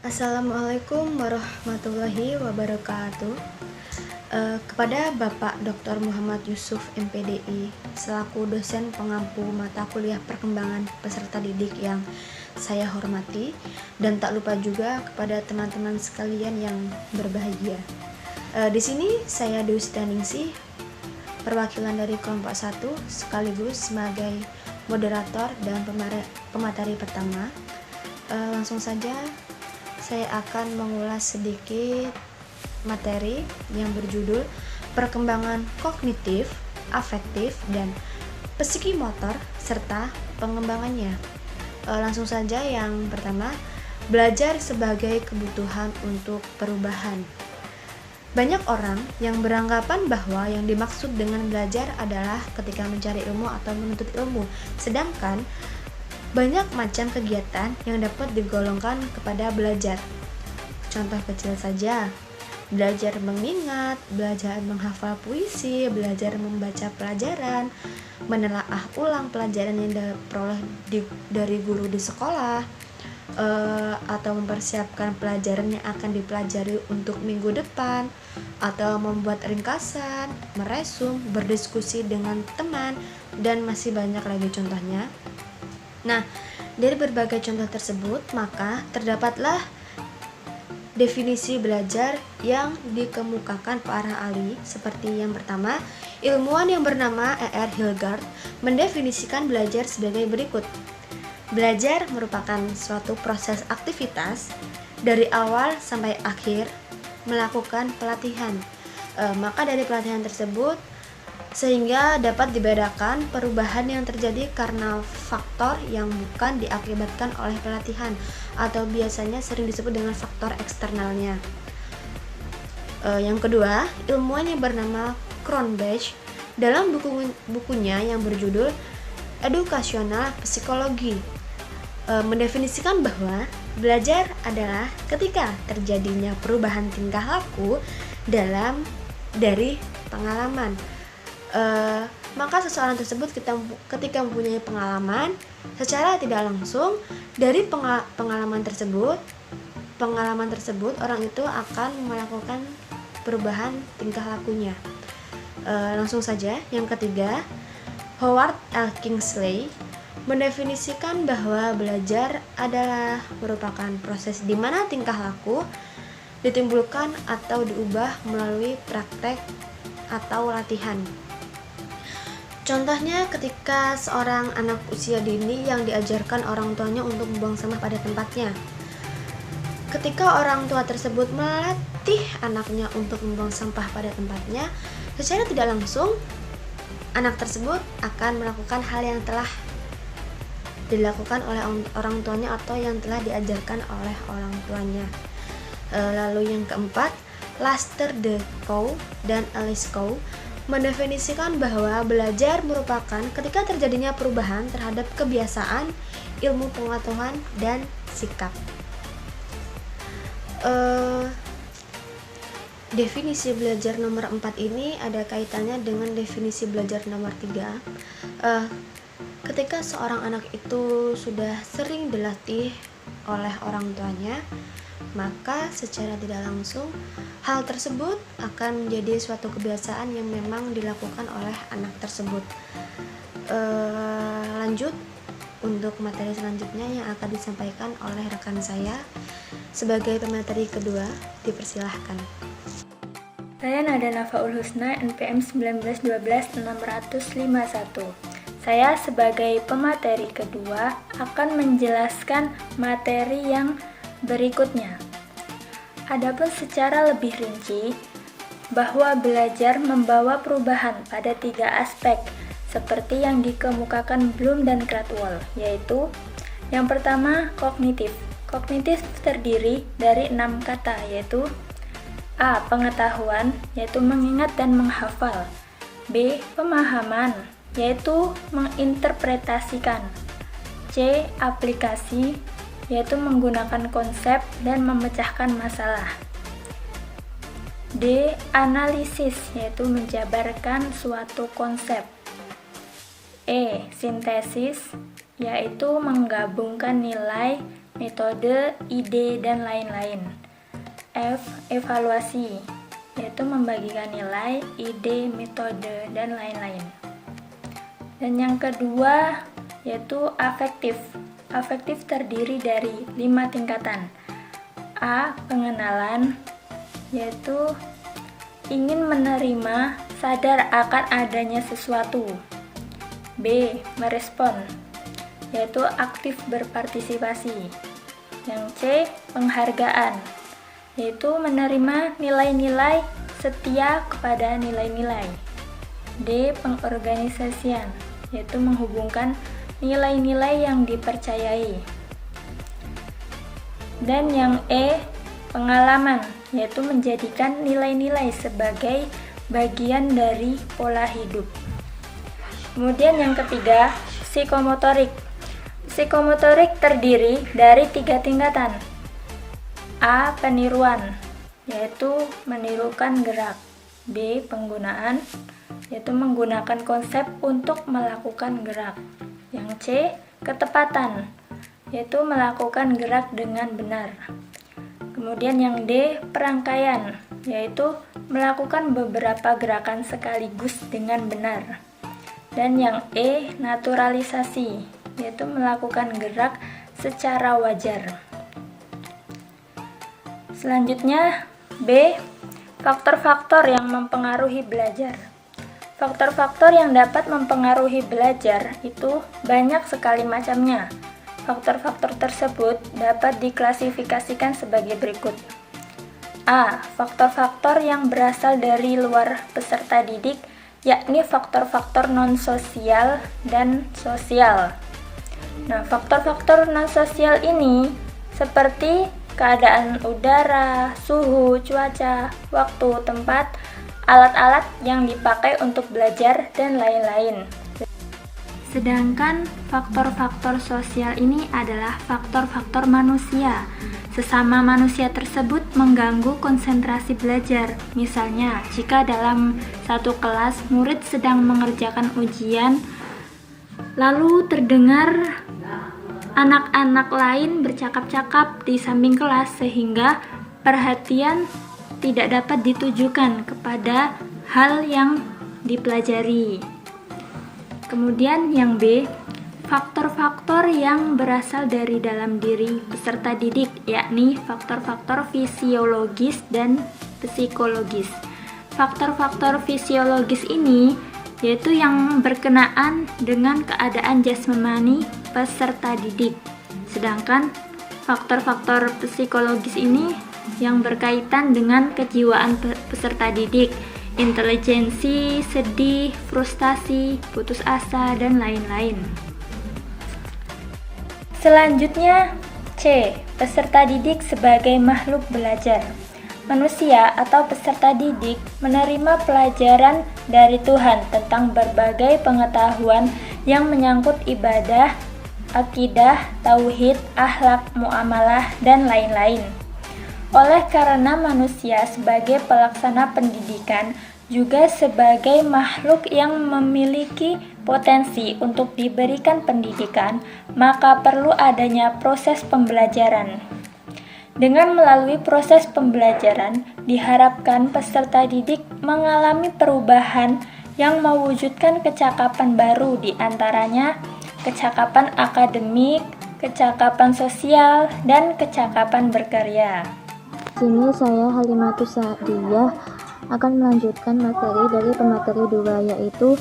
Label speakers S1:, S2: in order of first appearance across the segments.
S1: Assalamualaikum warahmatullahi wabarakatuh. Kepada Bapak Dr. Muhammad Yusuf MPDI selaku dosen pengampu mata kuliah perkembangan peserta didik yang saya hormati, dan tak lupa juga kepada teman-teman sekalian yang berbahagia. Di sini saya Dwi Sitaningsih, perwakilan dari kelompok 1 sekaligus sebagai moderator dan pemateri pertama. Langsung saja saya akan mengulas sedikit materi yang berjudul perkembangan kognitif, afektif, dan psikimotor serta pengembangannya. Langsung saja yang pertama, belajar sebagai kebutuhan untuk perubahan. Banyak orang yang beranggapan bahwa yang dimaksud dengan belajar adalah ketika mencari ilmu atau menuntut ilmu, sedangkan banyak macam kegiatan yang dapat digolongkan kepada belajar. Contoh kecil saja, belajar mengingat, belajar menghafal puisi, belajar membaca pelajaran, menelaah ulang pelajaran yang diperoleh dari guru di sekolah, atau mempersiapkan pelajaran yang akan dipelajari untuk minggu depan, atau membuat ringkasan, meresum, berdiskusi dengan teman, dan masih banyak lagi contohnya. Nah, dari berbagai contoh tersebut, maka terdapatlah definisi belajar yang dikemukakan para ahli. Seperti yang pertama, ilmuwan yang bernama E.R. Hilgard mendefinisikan belajar sebagai berikut. Belajar merupakan suatu proses aktivitas dari awal sampai akhir melakukan pelatihan. Maka dari pelatihan tersebut sehingga dapat dibedakan perubahan yang terjadi karena faktor yang bukan diakibatkan oleh pelatihan atau biasanya sering disebut dengan faktor eksternalnya. Yang kedua, ilmuwan yang bernama Cronbach dalam bukunya yang berjudul Edukasional Psikologi mendefinisikan bahwa belajar adalah ketika terjadinya perubahan tingkah laku dari pengalaman. Maka seseorang tersebut ketika mempunyai pengalaman secara tidak langsung dari pengalaman tersebut orang itu akan melakukan perubahan tingkah lakunya. Langsung saja yang ketiga, Howard L. Kingsley mendefinisikan bahwa belajar adalah merupakan proses di mana tingkah laku ditimbulkan atau diubah melalui praktek atau latihan. Contohnya ketika seorang anak usia dini yang diajarkan orang tuanya untuk membuang sampah pada tempatnya. Ketika orang tua tersebut melatih anaknya untuk membuang sampah pada tempatnya, secara tidak langsung anak tersebut akan melakukan hal yang telah dilakukan oleh orang tuanya atau yang telah diajarkan oleh orang tuanya. Lalu yang keempat, Lester D. Coe dan Alice Coe mendefinisikan bahwa belajar merupakan ketika terjadinya perubahan terhadap kebiasaan, ilmu pengetahuan, dan sikap. Definisi belajar nomor 4 ini ada kaitannya dengan definisi belajar nomor 3. Ketika seorang anak itu sudah sering dilatih oleh orang tuanya, maka secara tidak langsung hal tersebut akan menjadi suatu kebiasaan yang memang dilakukan oleh anak tersebut. Lanjut untuk materi selanjutnya yang akan disampaikan oleh rekan saya sebagai pemateri kedua, dipersilahkan.
S2: Saya Nada Nafaul Husna, NPM 1912651. Saya sebagai pemateri kedua akan menjelaskan materi yang berikutnya. Adapun secara lebih rinci, bahwa belajar membawa perubahan pada 3 aspek seperti yang dikemukakan Bloom dan Cradwell, yaitu yang pertama kognitif. Kognitif terdiri dari 6 kata, yaitu A. Pengetahuan, yaitu mengingat dan menghafal. B. Pemahaman, yaitu menginterpretasikan. C. Aplikasi, yaitu menggunakan konsep dan memecahkan masalah. D. Analisis, yaitu menjabarkan suatu konsep. E. Sintesis, yaitu menggabungkan nilai metode, ide, dan lain-lain. F. Evaluasi, yaitu membagikan nilai, ide, metode, dan lain-lain. Dan yang kedua yaitu afektif. Afektif terdiri dari 5 tingkatan. A. Pengenalan, yaitu ingin menerima, sadar akan adanya sesuatu. B. Merespon, yaitu aktif berpartisipasi. Yang C. Penghargaan, yaitu menerima nilai-nilai, setia kepada nilai-nilai. D. Pengorganisasian, yaitu menghubungkan nilai-nilai yang dipercayai. Dan yang E. Pengalaman, yaitu menjadikan nilai-nilai sebagai bagian dari pola hidup. Kemudian yang ketiga, psikomotorik. Psikomotorik terdiri dari 3 tingkatan. A. Peniruan, yaitu menirukan gerak. B. Penggunaan, yaitu menggunakan konsep untuk melakukan gerak. Yang C. Ketepatan, yaitu melakukan gerak dengan benar. Kemudian yang D. Perangkaian, yaitu melakukan beberapa gerakan sekaligus dengan benar. Dan yang E. Naturalisasi, yaitu melakukan gerak secara wajar. Selanjutnya B. Faktor-faktor yang mempengaruhi belajar. Faktor-faktor yang dapat mempengaruhi belajar itu banyak sekali macamnya. Faktor-faktor tersebut dapat diklasifikasikan sebagai berikut. A. Faktor-faktor yang berasal dari luar peserta didik, yakni faktor-faktor non-sosial dan sosial. Nah, faktor-faktor non-sosial ini seperti keadaan udara, suhu, cuaca, waktu, tempat, alat-alat yang dipakai untuk belajar, dan lain-lain. Sedangkan faktor-faktor sosial ini adalah faktor-faktor manusia. Sesama manusia tersebut mengganggu konsentrasi belajar. Misalnya, jika dalam satu kelas murid sedang mengerjakan ujian, lalu terdengar anak-anak lain bercakap-cakap di samping kelas sehingga perhatian tidak dapat ditujukan kepada hal yang dipelajari. Kemudian yang B, faktor-faktor yang berasal dari dalam diri peserta didik, yakni faktor-faktor fisiologis dan psikologis. Faktor-faktor fisiologis ini yaitu yang berkenaan dengan keadaan jasmani peserta didik. Sedangkan faktor-faktor psikologis ini yang berkaitan dengan kejiwaan peserta didik, intelijensi, sedih, frustasi, putus asa, dan lain-lain. Selanjutnya, C. Peserta didik sebagai makhluk belajar. Manusia atau peserta didik menerima pelajaran dari Tuhan tentang berbagai pengetahuan yang menyangkut ibadah, akidah, tauhid, akhlak, muamalah, dan lain-lain. Oleh karena manusia sebagai pelaksana pendidikan juga sebagai makhluk yang memiliki potensi untuk diberikan pendidikan, maka perlu adanya proses pembelajaran. Dengan melalui proses pembelajaran, diharapkan peserta didik mengalami perubahan yang mewujudkan kecakapan baru, di antaranya kecakapan akademik, kecakapan sosial, dan kecakapan berkarya.
S3: Sini saya Halimatus Sa'diyah akan melanjutkan materi dari pemateri 2, yaitu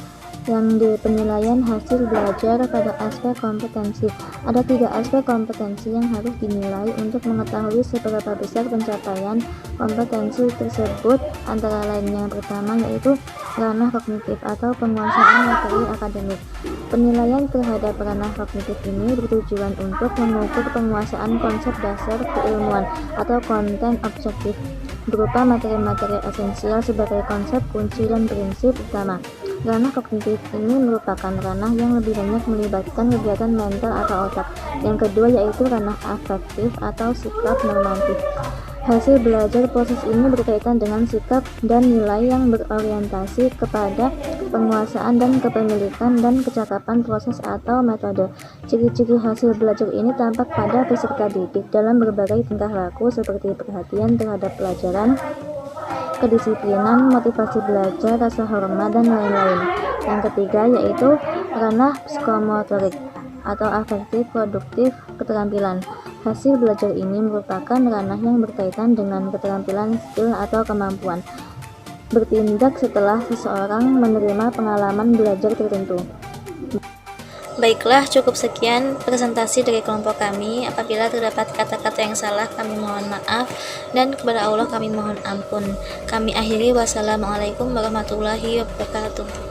S3: yang di penilaian hasil belajar pada aspek kompetensi. Ada 3 aspek kompetensi yang harus dinilai untuk mengetahui seberapa besar pencapaian kompetensi tersebut, antara lain yang pertama yaitu ranah kognitif atau penguasaan materi akademik. Penilaian terhadap ranah kognitif ini bertujuan untuk mengukur penguasaan konsep dasar keilmuan atau konten objektif berupa materi-materi esensial sebagai konsep, kunci, dan prinsip utama. Ranah kognitif ini merupakan ranah yang lebih banyak melibatkan kegiatan mental atau otak. Yang kedua yaitu ranah afektif atau sikap normatif. Hasil belajar proses ini berkaitan dengan sikap dan nilai yang berorientasi kepada penguasaan dan kepemilikan dan kecakapan proses atau metode. Ciri-ciri hasil belajar ini tampak pada peserta didik dalam berbagai tingkah laku seperti perhatian terhadap pelajaran, kedisiplinan, motivasi belajar, rasa hormat, dan lain-lain. Yang ketiga yaitu ranah psikomotorik atau afektif produktif keterampilan. Hasil belajar ini merupakan ranah yang berkaitan dengan keterampilan, skill, atau kemampuan bertindak setelah seseorang menerima pengalaman belajar tertentu.
S4: Baiklah, cukup sekian presentasi dari kelompok kami. Apabila terdapat kata-kata yang salah, kami mohon maaf, dan kepada Allah kami mohon ampun. Kami akhiri, wassalamualaikum warahmatullahi wabarakatuh.